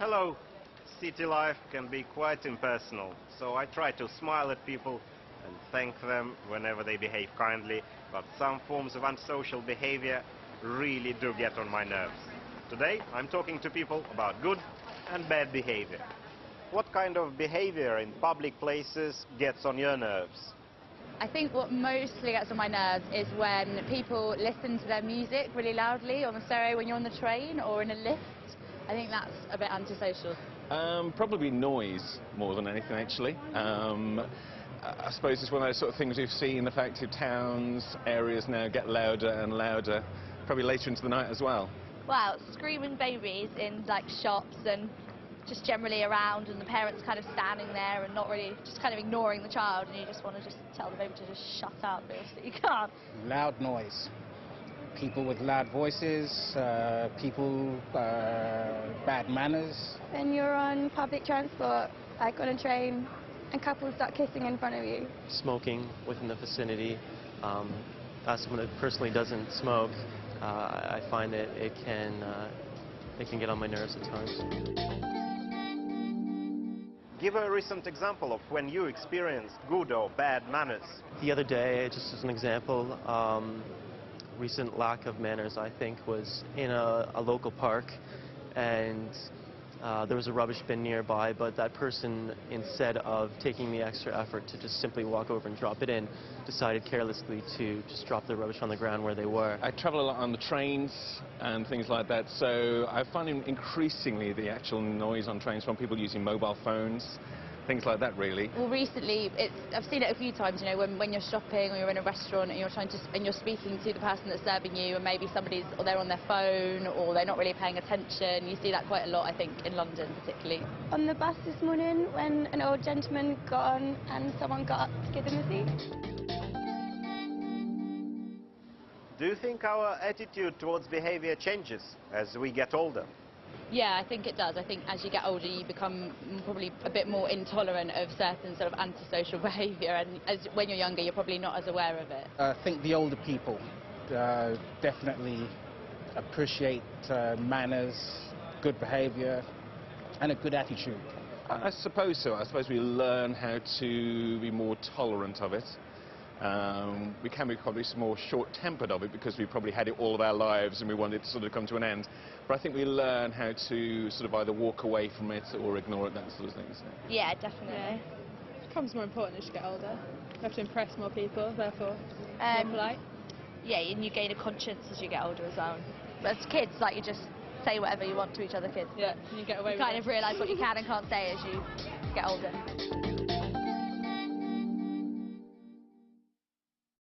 Hello. City life can be quite impersonal, so I try to smile at people and thank them whenever they behave kindly, but some forms of antisocial behavior really do get on my nerves. Today I'm talking to people about good and bad behavior. What kind of behavior in public places gets on your nerves? I think what mostly gets on my nerves is when people listen to their music really loudly on the stereo when you're on the train or in a lift. I think that's a bit antisocial. Probably noise more than anything, actually. I suppose it's one of those sort of things we've seen, the fact that towns, areas now get louder and louder, probably later into the night as well. Well, screaming babies in like shops and just generally around, and the parents kind of standing there and not really, just kind of ignoring the child, and you just want to just tell the baby to just shut up, but you can't. Loud noise. People with loud voices, people, bad manners. When you're on public transport, like on a train, and couples start kissing in front of you. Smoking within the vicinity. As someone that personally doesn't smoke, I find that it can get on my nerves at times. Give a recent example of when you experienced good or bad manners. The other day, just as an example, recent lack of manners, I think, was in a local park, and there was a rubbish bin nearby, but that person, instead of taking the extra effort to just simply walk over and drop it in, decided carelessly to just drop the rubbish on the ground where they were. I travel a lot on the trains and things like that, so I find increasingly the actual noise on trains from people using mobile phones, things like that, really. Well, recently, I've seen it a few times, you know, when you're shopping or you're in a restaurant and you're speaking to the person that's serving you, and maybe or they're on their phone or they're not really paying attention. You see that quite a lot, I think, in London particularly. On the bus this morning, when an old gentleman got on and someone got up to give him a seat. Do you think our attitude towards behavior changes as we get older? Yeah, I think it does. I think as you get older, you become probably a bit more intolerant of certain sort of antisocial behaviour, and when you're younger, you're probably not as aware of it. I think the older people definitely appreciate manners, good behaviour, and a good attitude. I suppose so. I suppose we learn how to be more tolerant of it. We can be probably more short-tempered of it because we probably had it all of our lives and we want it to sort of come to an end. But I think we learn how to sort of either walk away from it or ignore it, that sort of thing. So. Yeah, definitely. Yeah. It becomes more important as you get older. You have to impress more people, therefore more polite. Yeah, and you gain a conscience as you get older as well. But as kids, like, you just say whatever you want to each other kids. Yeah, and you get away with it. You kind of realise what you can and can't say as you get older.